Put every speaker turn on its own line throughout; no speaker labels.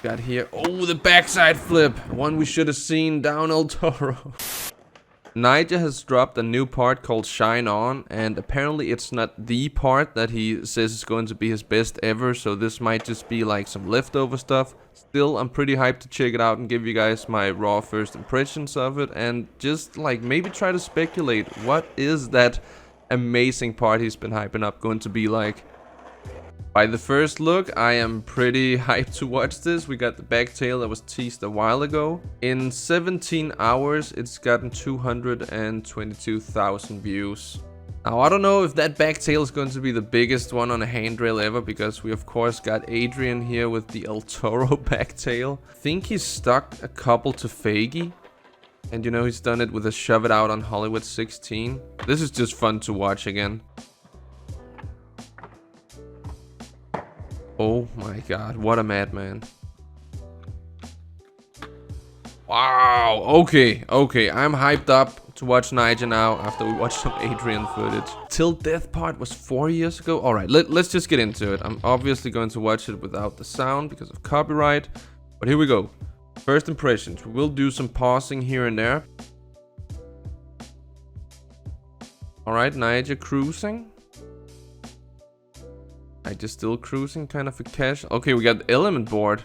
Got here. Oh, the backside flip. One we should have seen down El Toro. Nyjah has dropped a new part called Shine On, and apparently it's not the part that he says is going to be his best ever, so this might just be like some leftover stuff. Still, I'm pretty hyped to check it out and give you guys my raw first impressions of it, and just like maybe try to speculate what is that amazing part he's been hyping up going to be like. By the first look, I am pretty hyped to watch this. We got the back tail that was teased a while ago. In 17 hours, it's gotten 222,000 views. Now, I don't know if that back tail is going to be the biggest one on a handrail ever, because we of course got Adrian here with the El Toro back tail. I think he's stuck a couple to Faggy. And you know, he's done it with a shove it out on Hollywood 16. This is just fun to watch again. Oh my god, what a madman. Wow, okay, I'm hyped up to watch Nyjah now after we watched some Adrian footage. Till Death part was 4 years ago. Alright, let's just get into it. I'm obviously going to watch it without the sound because of copyright. But here we go. First impressions. We will do some pausing here and there. Alright, Nyjah cruising. Just still cruising, kind of a cash. Okay, we got the element board.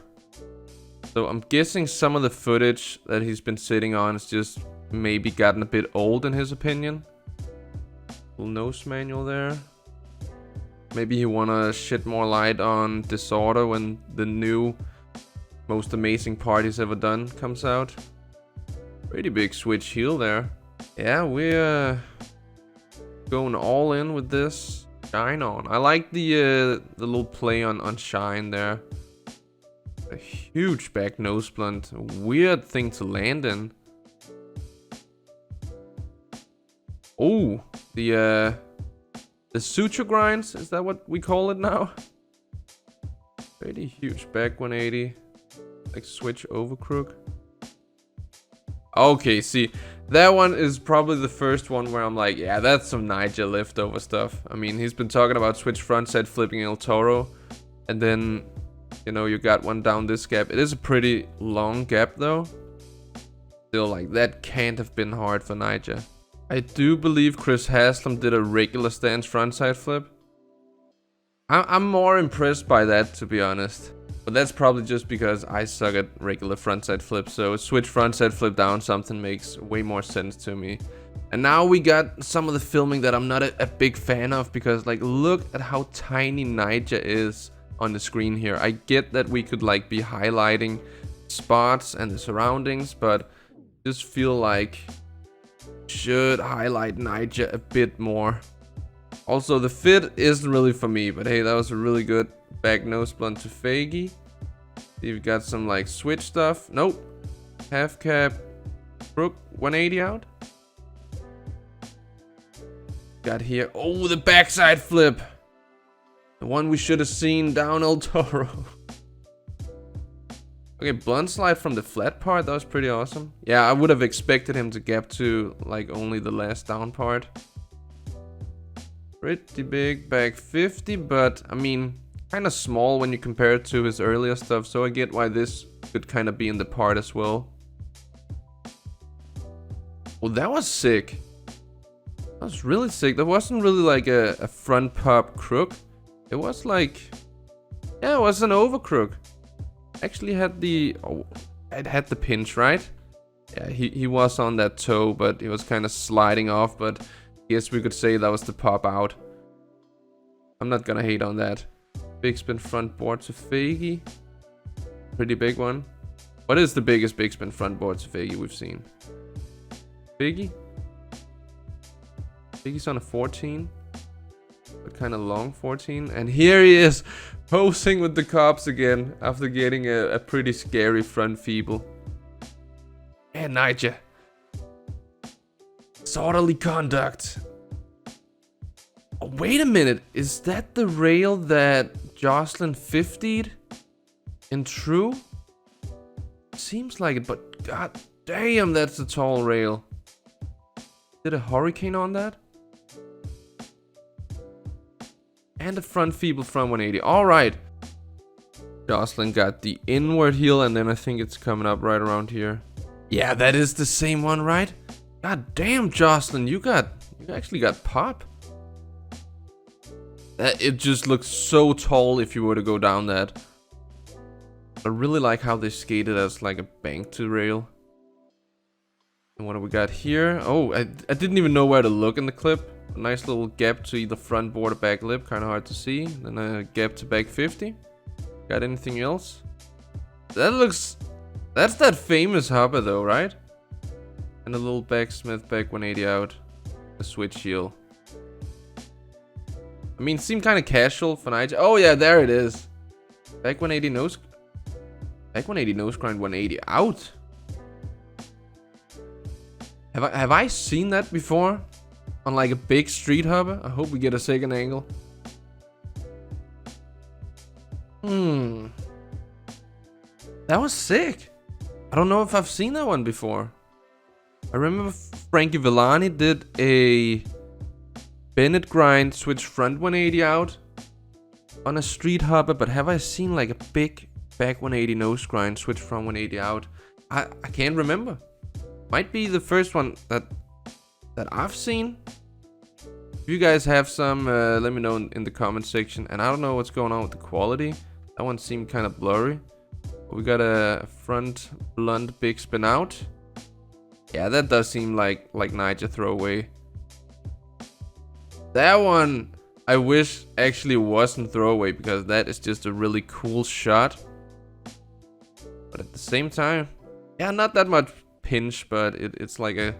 So I'm guessing some of the footage that he's been sitting on is just maybe gotten a bit old in his opinion. Little nose manual there. Maybe he wanna shed more light on Disorder when the new most amazing part he's ever done comes out. Pretty big switch heel there. Yeah, we're going all in with this. Shine On. I like the little play on shine there. A huge back nose blunt. Weird thing to land in. Oh, the suture grinds, is that what we call it now? Pretty huge back 180. Like switch over crook. Okay, see, that one is probably the first one where I'm like, yeah, that's some Nyjah leftover stuff. I mean, he's been talking about switch frontside flipping El Toro. And then, you know, you got one down this gap. It is a pretty long gap, though. Still, like, that can't have been hard for Nyjah. I do believe Chris Haslam did a regular stance frontside flip. I'm more impressed by that, to be honest. But that's probably just because I suck at regular frontside flips, so switch frontside flip down something makes way more sense to me. And now we got some of the filming that I'm not a big fan of, because like look at how tiny Nyjah is on the screen here. I get that we could like be highlighting spots and the surroundings, but just feel like should highlight Nyjah a bit more. Also, the fit isn't really for me, but hey, that was a really good back nose blunt to Faggy. You've got some like switch stuff. Nope. Half cap. Crook 180 out. Got here. Oh, the backside flip. The one we should have seen down El Toro. Okay, blunt slide from the flat part. That was pretty awesome. Yeah, I would have expected him to gap to like only the last down part. Pretty big back 50, but I mean, kind of small when you compare it to his earlier stuff, so I get why this could kind of be in the part as well. Well, that was sick. That was really sick. That wasn't really like a front pop crook. It was like, yeah, it was an over crook. Actually had the, oh, it had the pinch, right? Yeah, he was on that toe, but he was kind of sliding off, but I guess we could say that was the pop out. I'm not gonna hate on that. Big spin front board to Faggy. Pretty big one. What is the biggest big spin front board to Faggy we've seen? Faggy? Faggy's on a 14. But kind of long 14. And here he is, posing with the cops again after getting a pretty scary front feeble. And Nyjah. Disorderly conduct. Oh, wait a minute. Is that the rail that Jocelyn 50'd in true? Seems like it, but god damn, that's a tall rail. Did a hurricane on that? And a front feeble front 180. Alright. Jocelyn got the inward heel, and then I think it's coming up right around here. Yeah, that is the same one, right? God damn, Jocelyn, you actually got pop. It just looks so tall if you were to go down that. I really like how they skated as like a bank to rail. And what do we got here? Oh, I didn't even know where to look in the clip. A nice little gap to either front board or back lip, kind of hard to see. Then a gap to back 50. Got anything else? That's that famous hopper though, right? And a little backsmith back 180 out. A switch heel. I mean, seemed kind of casual for Nyjah. Oh yeah, there it is. Back 180 nose. Back 180 nose grind 180 out. Have I seen that before? On like a big street hopper? I hope we get a second angle. That was sick. I don't know if I've seen that one before. I remember Frankie Villani did a Bennett grind switch front 180 out on a street hopper, but have I seen like a big back 180 nose grind switch front 180 out? I can't remember. Might be the first one that I've seen. If you guys have some, let me know in the comment section. And I don't know what's going on with the quality. That one seemed kind of blurry. We got a front blunt big spin out. Yeah, that does seem like Nyjah throwaway. That one I wish actually wasn't throwaway, because that is just a really cool shot. But at the same time, yeah, not that much pinch, but it's like a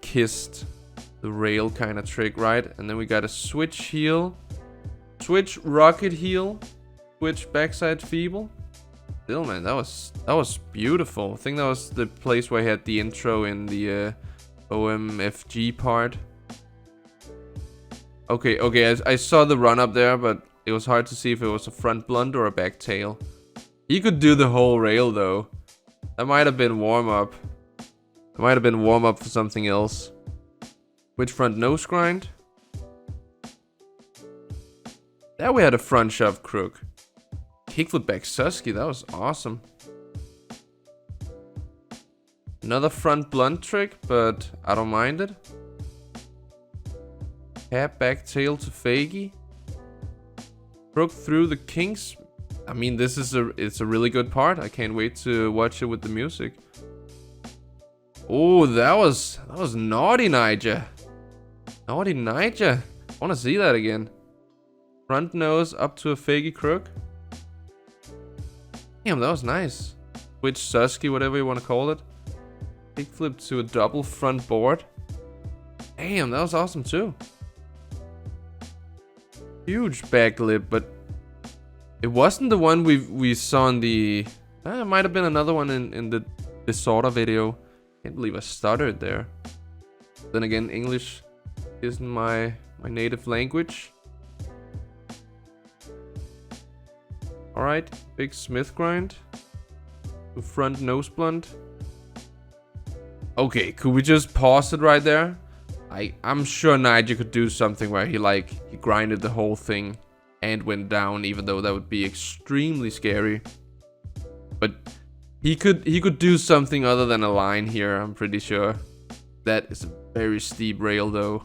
kissed the rail kind of trick, right? And then we got a switch heel, switch rocket heel, switch backside feeble. Still, man, that was beautiful. I think that was the place where he had the intro in the OMFG part. Okay, I saw the run up there, but it was hard to see if it was a front blunt or a back tail. He could do the whole rail though. That might have been warm up. It might have been warm up for something else. Which front nose grind? There we had a front shove crook. Kickflip back Susky, that was awesome. Another front blunt trick, but I don't mind it. Cab back tail to Faggy. Broke through the kinks. I mean, it's a really good part. I can't wait to watch it with the music. Oh, that was naughty Nyjah. Naughty Nyjah. I want to see that again. Front nose up to a Faggy crook. Damn, that was nice. Switch Susky, whatever you want to call it. Kickflip to a double front board. Damn, that was awesome too. Huge back lip, but it wasn't the one we saw in the... it might have been another one in the disorder video. Can't believe I stuttered there. Then again, English isn't my native language. Alright, big Smith grind. Front nose blunt. Okay, could we just pause it right there? I'm sure Nyjah could do something where he grinded the whole thing and went down, even though that would be extremely scary. But he could do something other than a line here, I'm pretty sure. That is a very steep rail though.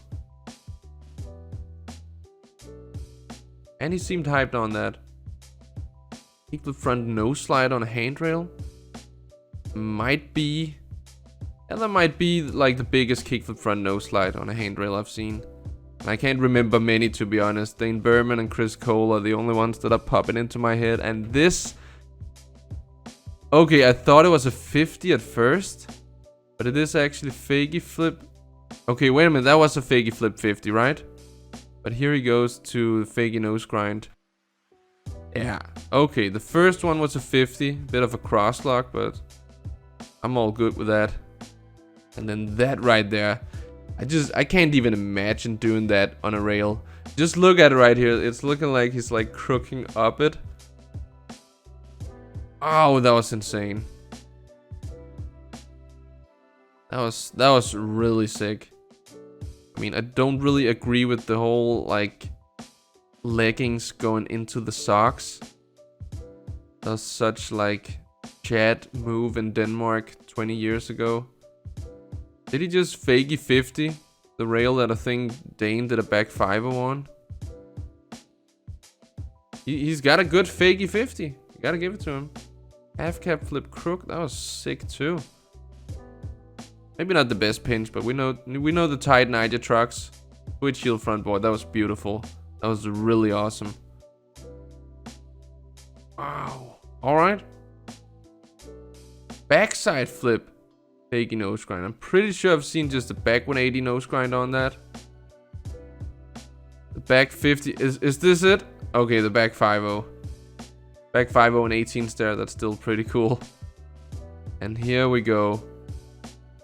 And he seemed hyped on that. Kickflip front nose slide on a handrail. Might be... yeah, that might be like the biggest kickflip front nose slide on a handrail I've seen. And I can't remember many, to be honest. Dane Berman and Chris Cole are the only ones that are popping into my head. And this... okay, I thought it was a 50 at first. But it is actually Faggy flip. Okay, wait a minute. That was a Faggy flip 50, right? But here he goes to the Faggy nose grind. Yeah. Okay, the first one was a 50. Bit of a crosslock, but I'm all good with that. And then that right there. I can't even imagine doing that on a rail. Just look at it right here. It's looking like he's like crooking up it. Oh, that was insane. That was really sick. I mean, I don't really agree with the whole like leggings going into the socks. does such like chat move in Denmark 20 years ago. Did he just fakey 50? The rail that I think Dane did a back 5 on. He's got a good fakey 50. You gotta give it to him. Half cap flip crook. That was sick too. Maybe not the best pinch, but we know the tight Nyjah trucks. Switch heel front board. That was beautiful. That was really awesome. Wow. All right. Backside flip. Fakey nose grind. I'm pretty sure I've seen just a back 180 nose grind on that. The back 50. Is this it? Okay, the back 5-0. Back 5-0 and 18 stair. That's still pretty cool. And here we go.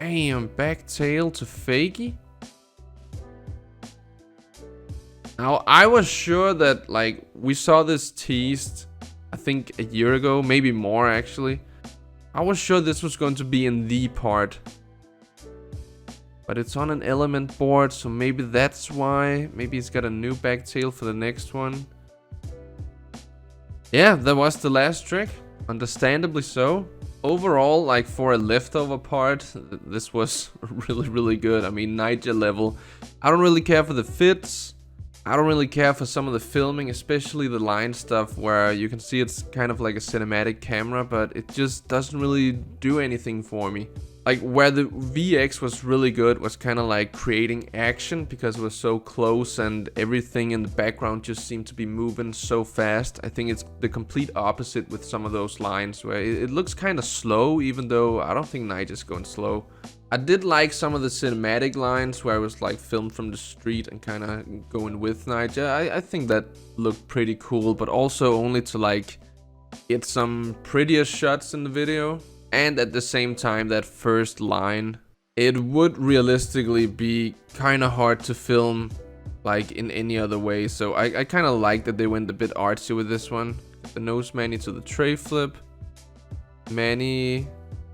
Damn, back tail to fakey. Now, I was sure that, like, we saw this teased, I think a year ago, maybe more actually. I was sure this was going to be in the part. But it's on an element board, so maybe that's why. Maybe it's got a new back tail for the next one. Yeah, that was the last trick. Understandably so. Overall, like for a leftover part, this was really, really good. I mean, Nyjah level. I don't really care for the fits. I don't really care for some of the filming, especially the line stuff where you can see it's kind of like a cinematic camera, but it just doesn't really do anything for me. Like where the VX was really good was kind of like creating action because it was so close and everything in the background just seemed to be moving so fast. I think it's the complete opposite with some of those lines where it looks kind of slow, even though I don't think Nyjah's going slow. I did like some of the cinematic lines where it was like filmed from the street and kind of going with Nyjah. I think that looked pretty cool, but also only to like get some prettier shots in the video. And at the same time, that first line, it would realistically be kind of hard to film like in any other way. So I kind of like that they went a bit artsy with this one. The nose Manny to the tray flip, Manny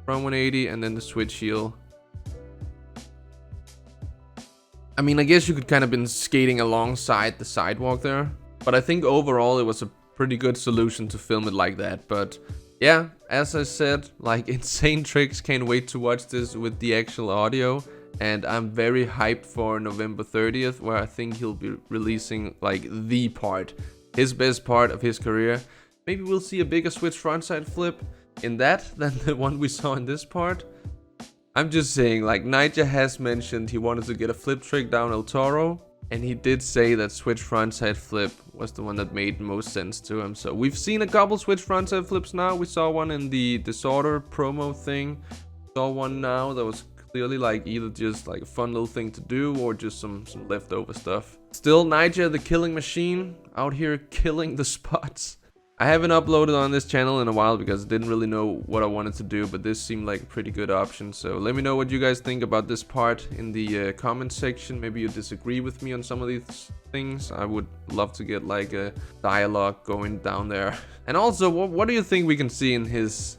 from 180, and then the switch heel. I mean, I guess you could kind of been skating alongside the sidewalk there, but I think overall it was a pretty good solution to film it like that. But yeah, as I said, like insane tricks. Can't wait to watch this with the actual audio. And I'm very hyped for November 30th, where I think he'll be releasing like the part, his best part of his career. Maybe we'll see a bigger switch frontside flip in that than the one we saw in this part. I'm just saying, like Nyjah has mentioned he wanted to get a flip trick down El Toro. And he did say that switch frontside flip was the one that made most sense to him. So we've seen a couple switch frontside flips now. We saw one in the Disorder promo thing. Saw one now that was clearly like either just like a fun little thing to do or just some leftover stuff. Still Nyjah the killing machine out here killing the spots. I haven't uploaded on this channel in a while because I didn't really know what I wanted to do, but this seemed like a pretty good option. So let me know what you guys think about this part in the comment section. Maybe you disagree with me on some of these things. I would love to get like a dialogue going down there. And also, what do you think we can see in his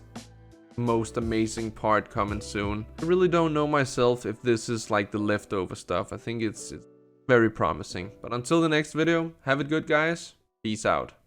most amazing part coming soon? I really don't know myself if this is like the leftover stuff. I think it's very promising. But until the next video, have it good guys. Peace out.